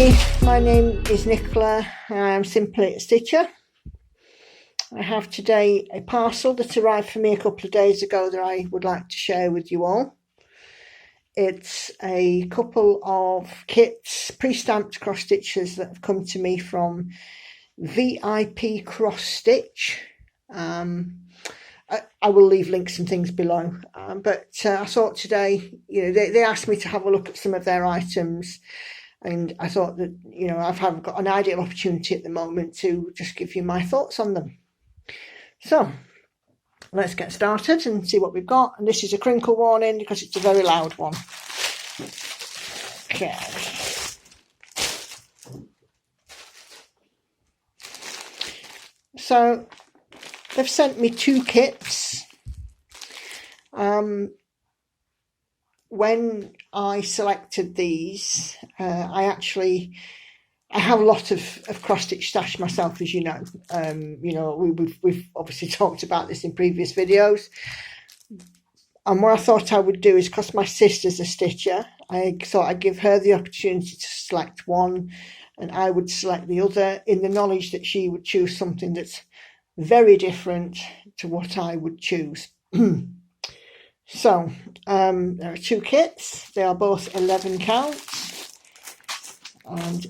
everybody, my name is Nicola and I am simply a stitcher. I have today a parcel that arrived for me a couple of days ago that I would like to share with you all. It's a couple of kits, pre-stamped cross stitches that have come to me from VIP Cross Stitch. I will leave links and things below, but I thought today, they asked me to have a look at some of their items, and I thought that, I've got an ideal opportunity at the moment to just give you my thoughts on them. So let's get started and see what we've got. And this is a crinkle warning because it's a very loud one. Okay. So they've sent me two kits. When I selected these, I have a lot of cross stitch stash myself, as you know. We've obviously talked about this in previous videos. And what I thought I would do is, because my sister's a stitcher, I thought I'd give her the opportunity to select one and I would select the other, in the knowledge that she would choose something that's very different to what I would choose. So there are two kits. They are both 11 counts, and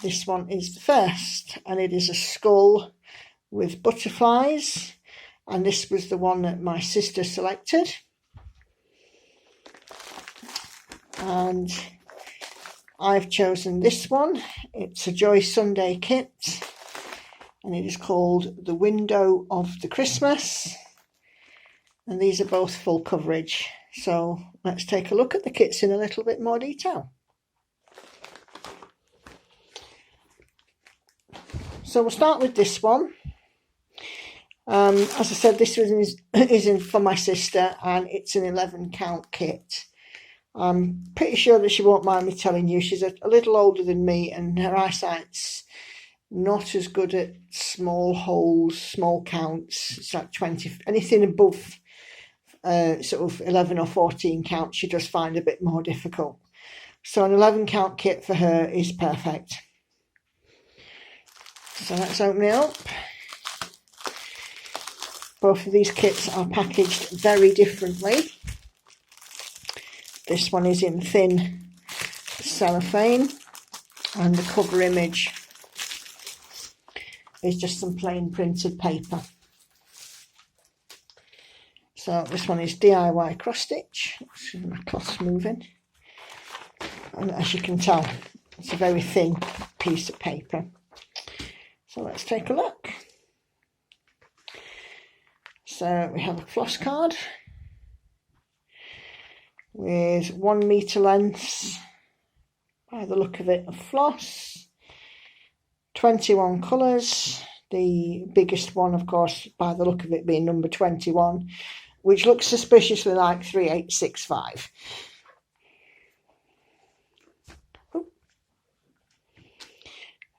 this one is the first, and it is a skull with butterflies, and this was the one that my sister selected. And I've chosen this one. It's a Joy Sunday kit, and it is called The Window of the Christmas. And these are both full coverage. So let's take a look at the kits in a little bit more detail. So we'll start with this one. As I said, this one is for my sister, and it's an 11 count kit. I'm pretty sure that she won't mind me telling you, she's a little older than me, and her eyesight's not as good at small holes, small counts. It's like 20, anything above sort of 11 or 14 counts she does find a bit more difficult. So an 11 count kit for her is perfect. So let's open it up. Both of these kits are packaged very differently. This one is in thin cellophane, and the cover image is just some plain printed paper. So this one is DIY cross stitch. My cloth's moving, and as you can tell, it's a very thin piece of paper. So let's take a look. So we have a floss card with 1 metre lengths, by the look of it, of floss, 21 colours. The biggest one, of course, by the look of it, being number 21, which looks suspiciously like 3865.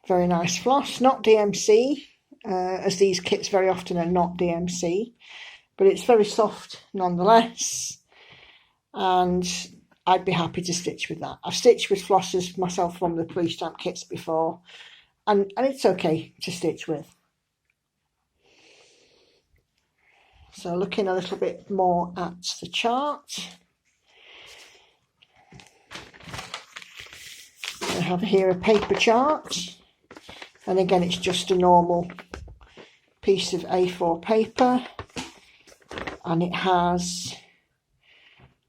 Very nice floss, not DMC, as these kits very often are not DMC, but it's very soft nonetheless, and I'd be happy to stitch with that. I've stitched with flosses myself from the pre-stamp kits before, and it's okay to stitch with. So looking a little bit more at the chart, I have here a paper chart, and again it's just a normal piece of A4 paper, and it has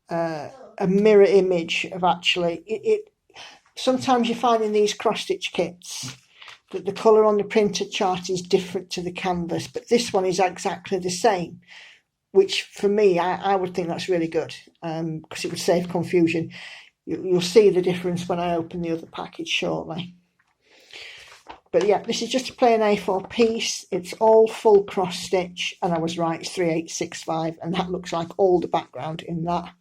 a mirror image of actually, sometimes you find in these cross stitch kits that the colour on the printed chart is different to the canvas, but this one is exactly the same, which for me, I would think that's really good, because it would save confusion. You'll see the difference when I open the other package shortly. But yeah, this is just a plain A4 piece. It's all full cross stitch, and I was right, it's 3865, and that looks like all the background in that.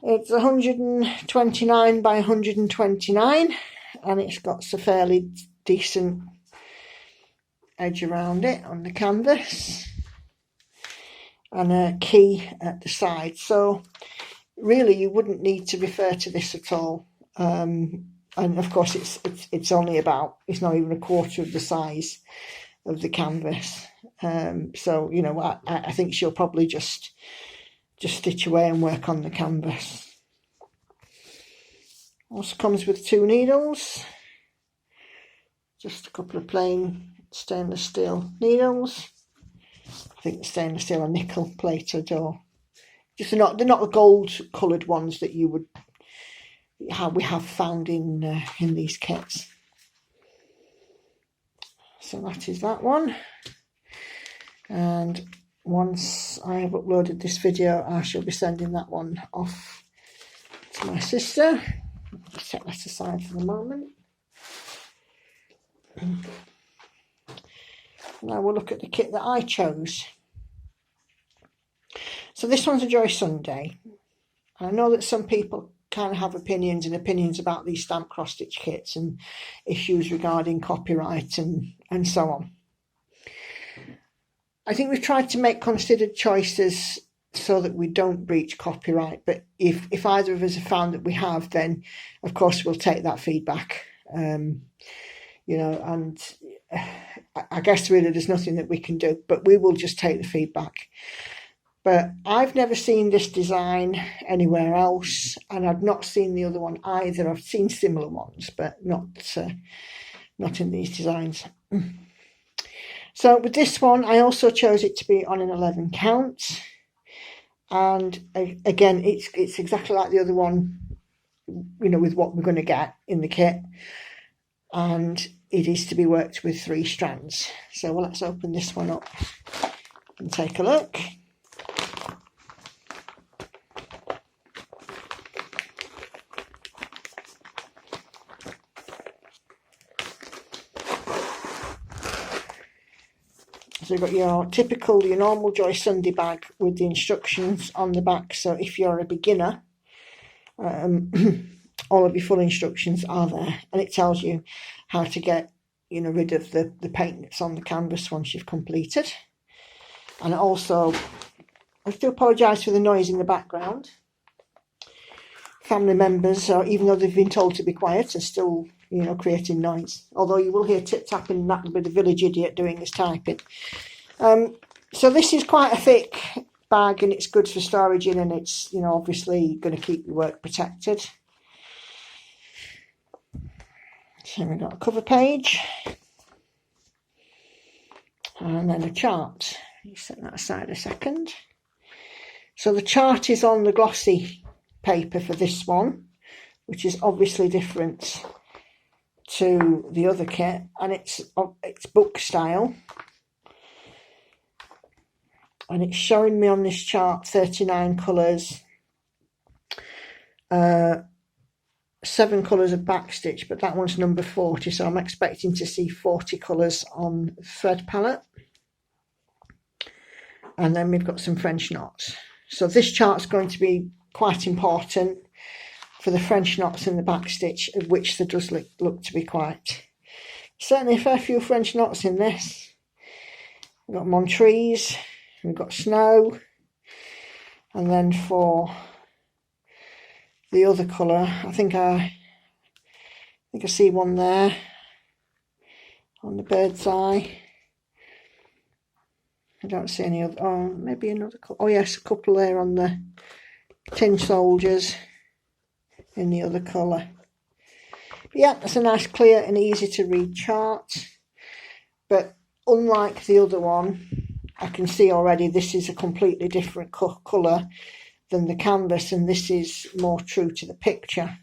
It's 129 by 129, and it's got a fairly decent edge around it on the canvas, and a key at the side. So really you wouldn't need to refer to this at all. and of course it's only about, it's not even a quarter of the size of the canvas. So you know, I think she'll probably just stitch away and work on the canvas. Also comes with 2 needles, just a couple of plain stainless steel needles. I think the stainless steel are nickel plated, or just they're not the gold coloured ones that we have found in these kits. So that is that one. And once I have uploaded this video, I shall be sending that one off to my sister. I'll set that aside for the moment. Now we'll look at the kit that I chose. So this one's a Joy Sunday. I know that some people kind of have opinions about these stamp cross stitch kits and issues regarding copyright and so on. I think we've tried to make considered choices so that we don't breach copyright, but if either of us have found that we have, then of course we'll take that feedback. You know, and I guess really there's nothing that we can do, but we will just take the feedback. But I've never seen this design anywhere else, and I've not seen the other one either. I've seen similar ones, but not in these designs. So with this one, I also chose it to be on an 11 count. And again, it's exactly like the other one, you know, with what we're going to get in the kit. And it is to be worked with 3 strands. So let's open this one up and take a look. So you've got your normal Joy Sunday bag with the instructions on the back. So if you're a beginner, all of your full instructions are there, and it tells you how to get, you know, rid of the paint that's on the canvas once you've completed. And also, I do apologise for the noise in the background. Family members, even though they've been told to be quiet, are still, you know, creating noise. Although you will hear tip-tapping, that with the village idiot doing his typing. So this is quite a thick bag, and it's good for storage in, and it's, you know, obviously going to keep your work protected. So we've got a cover page, and then a chart. You set that aside a second. So the chart is on the glossy paper for this one, which is obviously different to the other kit, and it's book style, and it's showing me on this chart 39 colours, 7 colours of backstitch, but that one's number 40, so I'm expecting to see 40 colours on the thread palette. And then we've got some French knots. So this chart's going to be quite important for the French knots in the backstitch, of which there does look to be quite. Certainly a fair few French knots in this. We've got Montrese, we've got snow, and then for the other colour, I think I see one there on the bird's eye. I don't see any other. Oh, maybe another colour. Oh yes, a couple there on the tin soldiers in the other colour. But yeah, that's a nice, clear and easy to read chart. But unlike the other one, I can see already this is a completely different colour than the canvas, and this is more true to the picture.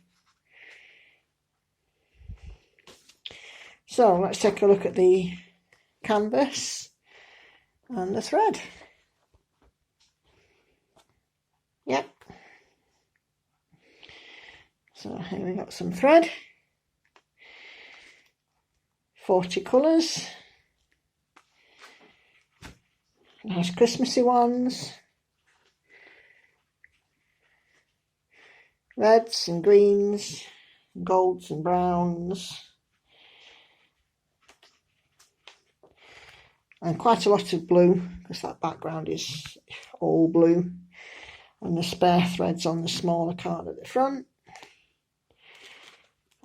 So let's take a look at the canvas and the thread. Yep. So here we got some thread, 40 colours, nice Christmassy ones, reds and greens, golds and browns, and quite a lot of blue, because that background is all blue, and the spare threads on the smaller card at the front.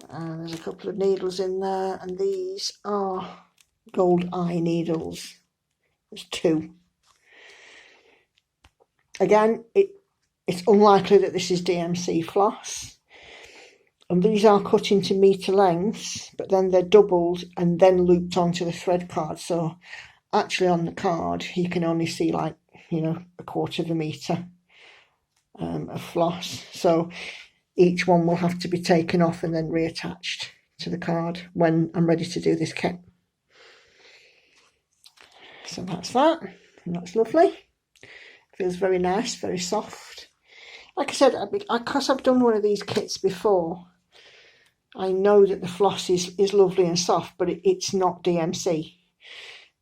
And there's a couple of needles in there, and these are gold eye needles. There's 2. Again, it's unlikely that this is DMC floss. And these are cut into metre lengths, but then they're doubled and then looped onto the thread card. So actually on the card, you can only see like, you know, 1/4 of a metre of floss. So each one will have to be taken off and then reattached to the card when I'm ready to do this kit. So that's that, and that's lovely. Feels very nice, very soft. Like I said, because I've done one of these kits before, I know that the floss is lovely and soft, but it's not DMC.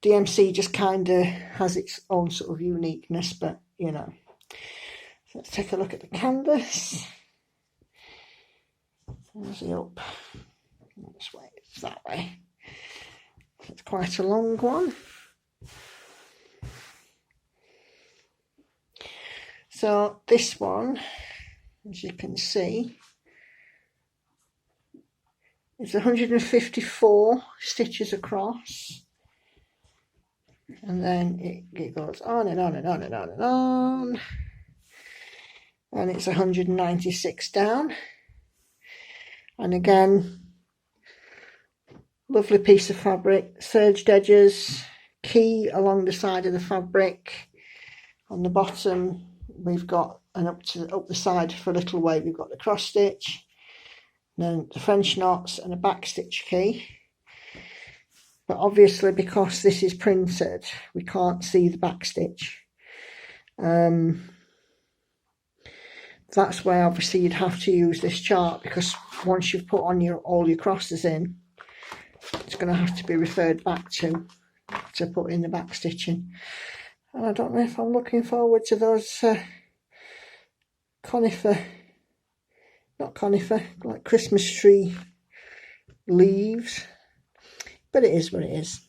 DMC just kind of has its own sort of uniqueness, but you know. So let's take a look at the canvas. There's the up. This way, it's that way. It's quite a long one. So this one, as you can see, is 154 stitches across, and then it goes on and on and on and on and on, and it's 196 down. And again, lovely piece of fabric, serged edges, key along the side of the fabric. On the bottom we've got an up the side for a little way, we've got the cross stitch, then the French knots and a back stitch key. But obviously, because this is printed, we can't see the back stitch. That's where obviously you'd have to use this chart, because once you've put on all your crosses in, it's going to have to be referred back to put in the back stitching. And I don't know if I'm looking forward to those like Christmas tree leaves, but it is what it is.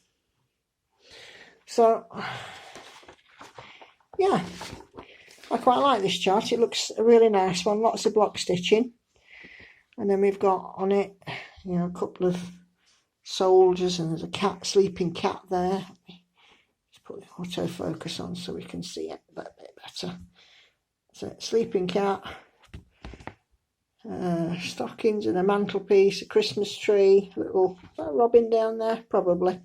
So yeah, I quite like this chart. It looks a really nice one, lots of block stitching, and then we've got on it, you know, a couple of soldiers, and there's a sleeping cat there. Let's put the autofocus on so we can see it a bit better. So sleeping cat, stockings and a mantelpiece, a Christmas tree, a little robin down there probably.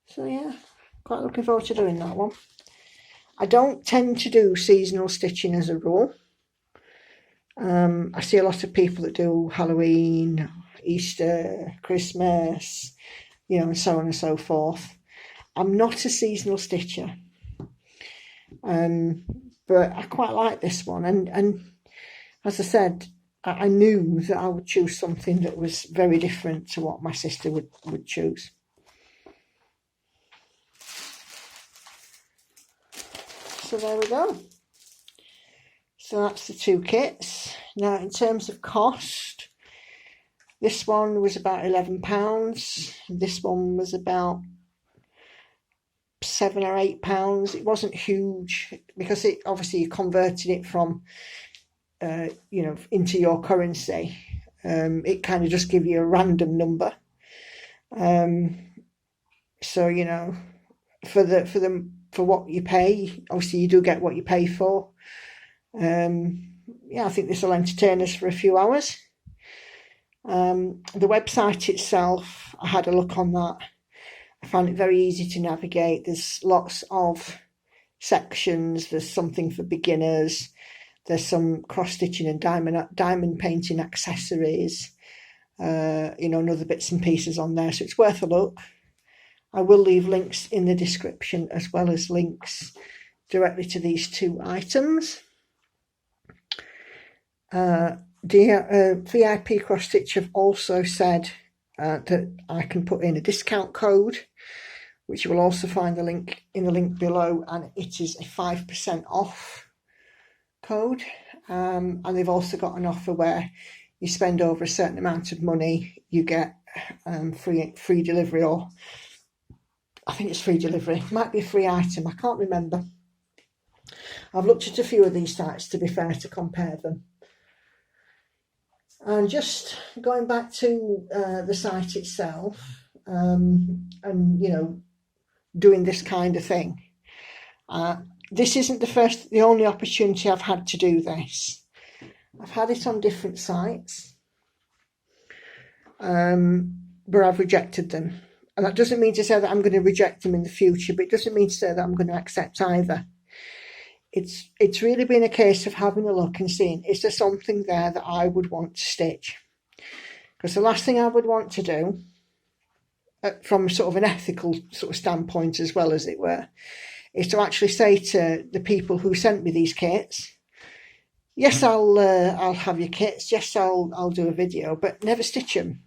So yeah, quite looking forward to doing that one. I don't tend to do seasonal stitching as a rule. I see a lot of people that do Halloween, Easter, Christmas, you know, and so on and so forth. I'm not a seasonal stitcher, but I quite like this one. And as I said, I knew that I would choose something that was very different to what my sister would choose. So there we go. So that's the 2 kits. Now, in terms of cost, this one was about £11. This one was about £7 or £8. It wasn't huge, because it obviously you converted it from, you know, into your currency. It kind of just give you a random number. So you know, for what you pay, obviously you do get what you pay for. Yeah, I think this will entertain us for a few hours. The website itself, I had a look on that. I found it very easy to navigate. There's lots of sections. There's something for beginners. There's some cross stitching and diamond painting accessories. You know, and other bits and pieces on there. So it's worth a look. I will leave links in the description, as well as links directly to these 2 items. VIP Cross Stitch have also said that I can put in a discount code, which you will also find the link in the link below, and it is a 5% off code. And they've also got an offer where you spend over a certain amount of money, you get free delivery, or I think it's free delivery. It might be a free item, I can't remember. I've looked at a few of these sites, to be fair, to compare them. And just going back to the site itself, and doing this kind of thing. This isn't the only opportunity I've had to do this. I've had it on different sites, where I've rejected them. And that doesn't mean to say that I'm going to reject them in the future, but it doesn't mean to say that I'm going to accept either. It's really been a case of having a look and seeing, is there something there that I would want to stitch? Because the last thing I would want to do, from sort of an ethical sort of standpoint as well, as it were, is to actually say to the people who sent me these kits, yes, I'll have your kits, yes, I'll do a video, but never stitch them.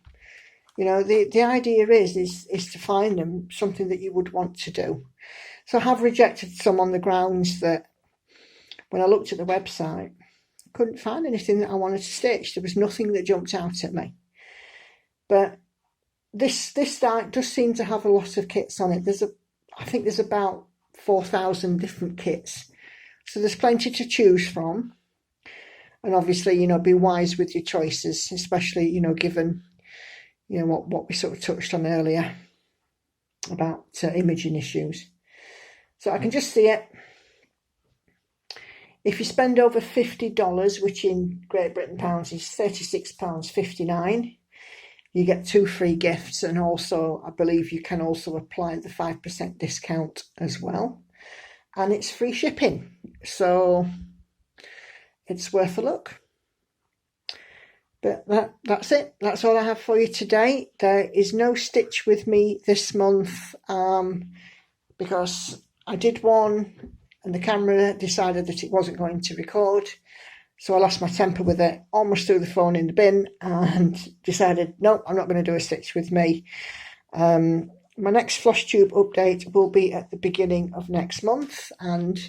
The idea is to find them something that you would want to do. So I have rejected some on the grounds that when I looked at the website, I couldn't find anything that I wanted to stitch. There was nothing that jumped out at me. But this site does seem to have a lot of kits on it. I think there's about 4,000 different kits. So there's plenty to choose from. And obviously, be wise with your choices, especially, given, what we sort of touched on earlier about imaging issues. So I can just see it. If you spend over $50, which in Great Britain pounds is £36.59, you get 2 free gifts, and also I believe you can also apply the 5% discount as well, and it's free shipping, so it's worth a look. But that's it. That's all I have for you today. There is no stitch with me this month, because I did one and the camera decided that it wasn't going to record. So I lost my temper with it, almost threw the phone in the bin, and decided, no, I'm not going to do a stitch with me. My next floss tube update will be at the beginning of next month, and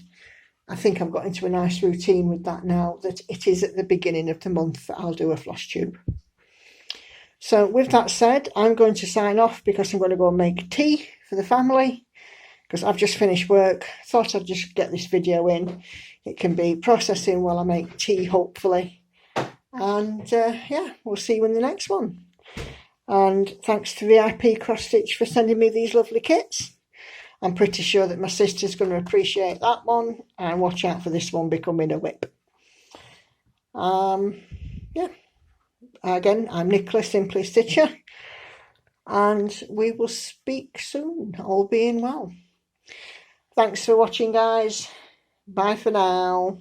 I think I've got into a nice routine with that now, that it is at the beginning of the month that I'll do a floss tube. So with that said, I'm going to sign off because I'm going to go and make tea for the family, because I've just finished work. Thought I'd just get this video in. It can be processing while I make tea, hopefully. And yeah, we'll see you in the next one. And thanks to VIP Cross Stitch for sending me these lovely kits. I'm pretty sure that my sister's going to appreciate that one, and watch out for this one becoming a whip. Yeah. Again, I'm Nicola, Simply Stitcher, and we will speak soon, all being well. Thanks for watching, guys. Bye for now.